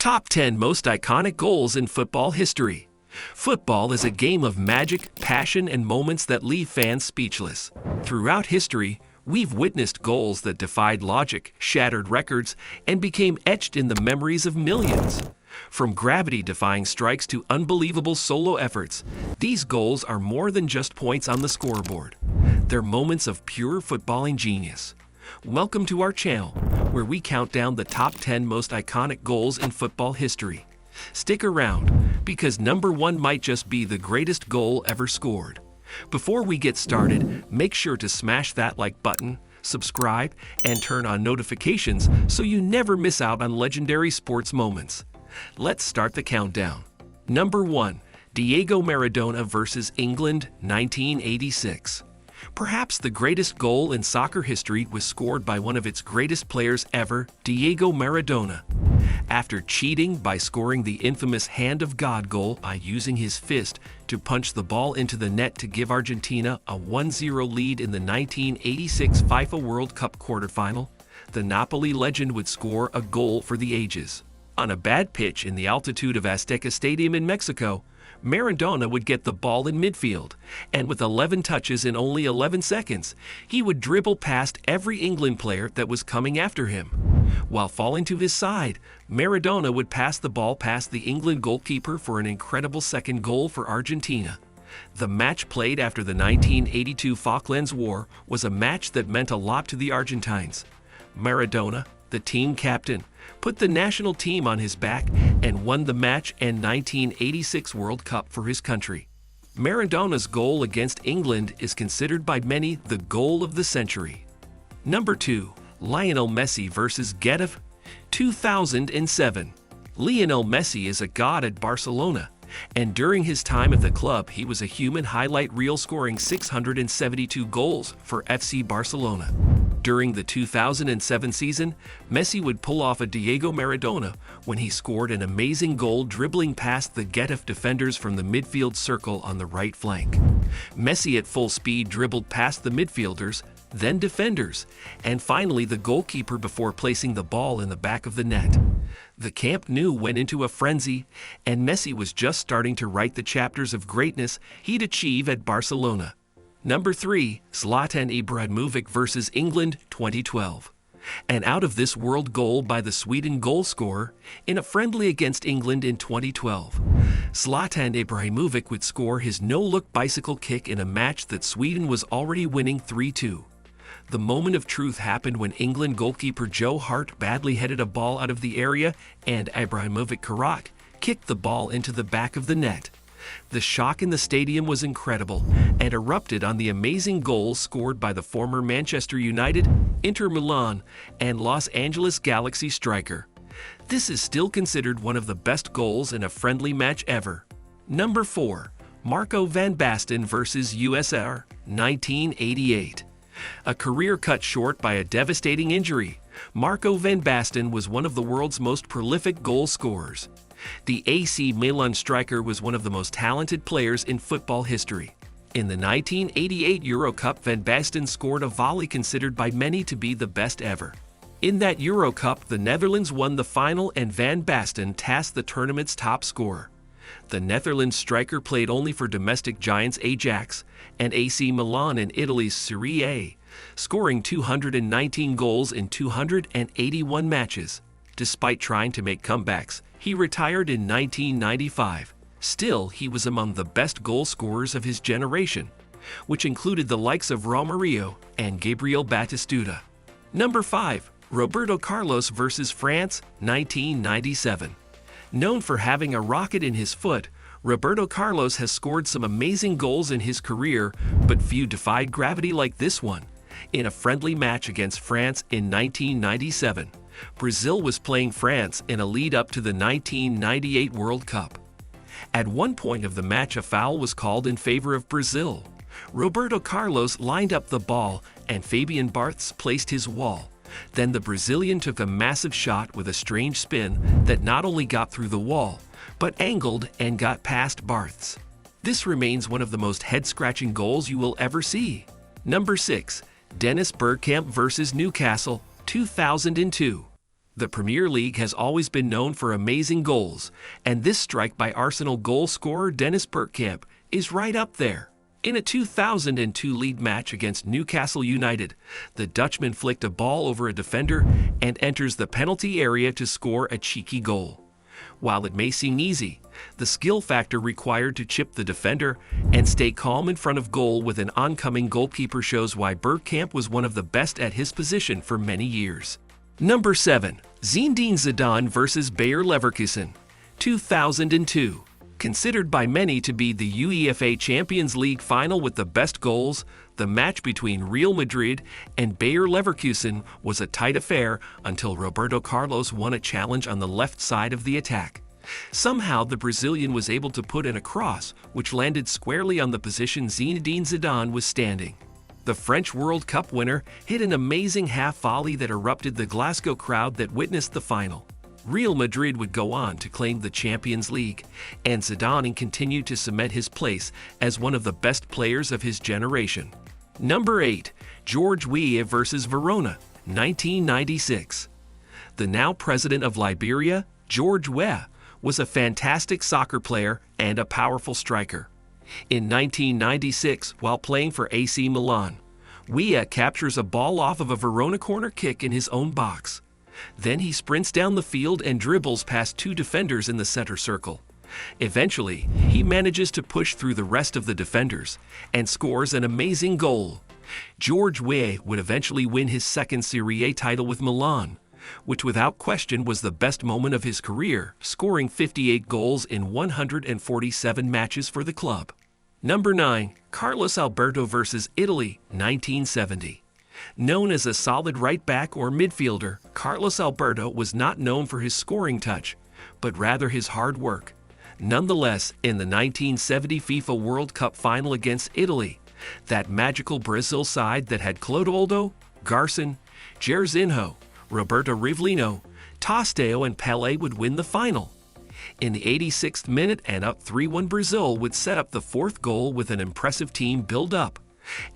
Top 10 Most Iconic Goals in Football History. Football is a game of magic, passion, and moments that leave fans speechless. Throughout history, we've witnessed goals that defied logic, shattered records, and became etched in the memories of millions. From gravity-defying strikes to unbelievable solo efforts, these goals are more than just points on the scoreboard. They're moments of pure footballing genius. Welcome to our channel, where we count down the top 10 most iconic goals in football history. Stick around, because number 1 might just be the greatest goal ever scored. Before we get started, make sure to smash that like button, subscribe, and turn on notifications so you never miss out on legendary sports moments. Let's start the countdown. Number 1. Diego Maradona vs. England, 1986. Perhaps the greatest goal in soccer history was scored by one of its greatest players ever, Diego Maradona. After cheating by scoring the infamous Hand of God goal by using his fist to punch the ball into the net to give Argentina a 1-0 lead in the 1986 FIFA World Cup quarterfinal, the Napoli legend would score a goal for the ages. On a bad pitch in the altitude of Azteca Stadium in Mexico, Maradona would get the ball in midfield, and with 11 touches in only 11 seconds, he would dribble past every England player that was coming after him. While falling to his side, Maradona would pass the ball past the England goalkeeper for an incredible second goal for Argentina. The match played after the 1982 Falklands War was a match that meant a lot to the Argentines. Maradona, the team captain, put the national team on his back and won the match and 1986 World Cup for his country. Maradona's goal against England is considered by many the goal of the century. Number 2. Lionel Messi vs. Getafe, 2007. Lionel Messi is a god at Barcelona, and during his time at the club he was a human highlight reel, scoring 672 goals for FC Barcelona. During the 2007 season, Messi would pull off a Diego Maradona when he scored an amazing goal dribbling past the Getafe defenders from the midfield circle on the right flank. Messi at full speed dribbled past the midfielders, then defenders, and finally the goalkeeper before placing the ball in the back of the net. The Camp Nou went into a frenzy, and Messi was just starting to write the chapters of greatness he'd achieve at Barcelona. Number 3. Zlatan Ibrahimovic vs. England, 2012. An out-of-this-world goal by the Sweden goal scorer in a friendly against England in 2012. Zlatan Ibrahimovic would score his no-look bicycle kick in a match that Sweden was already winning 3-2. The moment of truth happened when England goalkeeper Joe Hart badly headed a ball out of the area and Ibrahimovic Karak kicked the ball into the back of the net. The shock in the stadium was incredible and erupted on the amazing goals scored by the former Manchester United, Inter Milan, and Los Angeles Galaxy striker. This is still considered one of the best goals in a friendly match ever. Number 4. Marco van Basten vs. USSR, 1988. A career cut short by a devastating injury, Marco van Basten was one of the world's most prolific goal scorers. The AC Milan striker was one of the most talented players in football history. In the 1988 Euro Cup, Van Basten scored a volley considered by many to be the best ever. In that Euro Cup, the Netherlands won the final and Van Basten tasked the tournament's top scorer. The Netherlands striker played only for domestic giants Ajax and AC Milan in Italy's Serie A, scoring 219 goals in 281 matches. Despite trying to make comebacks, he retired in 1995. Still, he was among the best goal scorers of his generation, which included the likes of Romario and Gabriel Batistuta. Number 5. Roberto Carlos vs. France, 1997. Known for having a rocket in his foot, Roberto Carlos has scored some amazing goals in his career, but few defied gravity like this one. In a friendly match against France in 1997, Brazil was playing France in a lead-up to the 1998 World Cup. At one point of the match, a foul was called in favor of Brazil. Roberto Carlos lined up the ball, and Fabian Barthez placed his wall. Then the Brazilian took a massive shot with a strange spin that not only got through the wall, but angled and got past Barthez. This remains one of the most head-scratching goals you will ever see. Number 6. Dennis Bergkamp vs. Newcastle, 2002. The Premier League has always been known for amazing goals, and this strike by Arsenal goal scorer Dennis Bergkamp is right up there. In a 2002 league match against Newcastle United, the Dutchman flicked a ball over a defender and enters the penalty area to score a cheeky goal. While it may seem easy, the skill factor required to chip the defender and stay calm in front of goal with an oncoming goalkeeper shows why Bergkamp was one of the best at his position for many years. Number 7. Zinedine Zidane vs. Bayer Leverkusen, 2002. Considered by many to be the UEFA Champions League final with the best goals, the match between Real Madrid and Bayer Leverkusen was a tight affair until Roberto Carlos won a challenge on the left side of the attack. Somehow the Brazilian was able to put in a cross, which landed squarely on the position Zinedine Zidane was standing. The French World Cup winner hit an amazing half volley that erupted the Glasgow crowd that witnessed the final. Real Madrid would go on to claim the Champions League, and Zidane continued to cement his place as one of the best players of his generation. Number 8. George Weah vs. Verona, 1996. The now president of Liberia, George Weah, was a fantastic soccer player and a powerful striker. In 1996, while playing for AC Milan, Weah captures a ball off of a Verona corner kick in his own box. Then he sprints down the field and dribbles past two defenders in the center circle. Eventually, he manages to push through the rest of the defenders and scores an amazing goal. George Weah would eventually win his second Serie A title with Milan, which without question was the best moment of his career, scoring 58 goals in 147 matches for the club. Number 9. Carlos Alberto vs. Italy, 1970. Known as a solid right back or midfielder, Carlos Alberto was not known for his scoring touch, but rather his hard work. Nonetheless, in the 1970 FIFA World Cup final against Italy, that magical Brazil side that had Clodoaldo, Garson, Jairzinho, Roberto Rivellino, Tostao and Pelé would win the final. In the 86th minute and up 3-1, Brazil would set up the fourth goal with an impressive team build-up.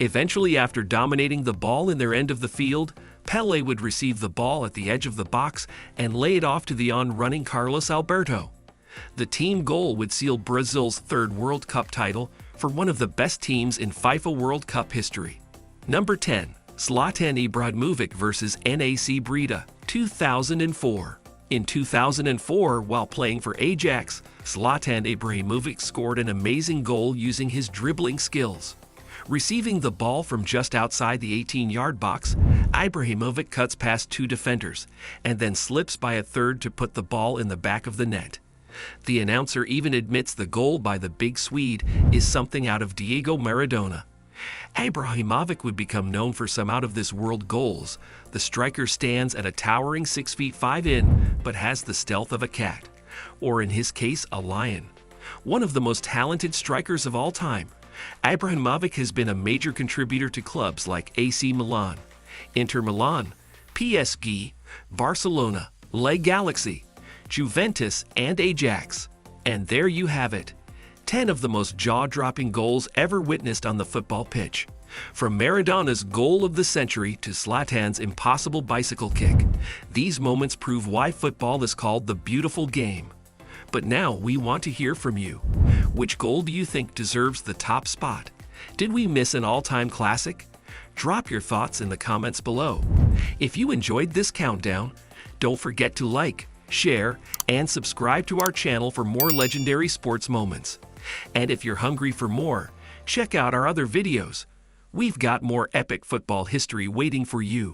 Eventually, after dominating the ball in their end of the field, Pelé would receive the ball at the edge of the box and lay it off to the on-running Carlos Alberto. The team goal would seal Brazil's third World Cup title for one of the best teams in FIFA World Cup history. Number 10. Zlatan Ibrahimovic vs. NAC Breda, 2004. In 2004, while playing for Ajax, Zlatan Ibrahimovic scored an amazing goal using his dribbling skills. Receiving the ball from just outside the 18-yard box, Ibrahimovic cuts past two defenders and then slips by a third to put the ball in the back of the net. The announcer even admits the goal by the big Swede is something out of Diego Maradona. Ibrahimovic would become known for some out-of-this-world goals. The striker stands at a towering 6 feet 5 in, but has the stealth of a cat, or in his case, a lion. One of the most talented strikers of all time, Ibrahimovic has been a major contributor to clubs like AC Milan, Inter Milan, PSG, Barcelona, Le Galaxy, Juventus, and Ajax. And there you have it. 10 of the most jaw-dropping goals ever witnessed on the football pitch. From Maradona's goal of the century to Zlatan's impossible bicycle kick, these moments prove why football is called the beautiful game. But now we want to hear from you. Which goal do you think deserves the top spot? Did we miss an all-time classic? Drop your thoughts in the comments below. If you enjoyed this countdown, don't forget to like, share, and subscribe to our channel for more legendary sports moments. And if you're hungry for more, check out our other videos. We've got more epic football history waiting for you.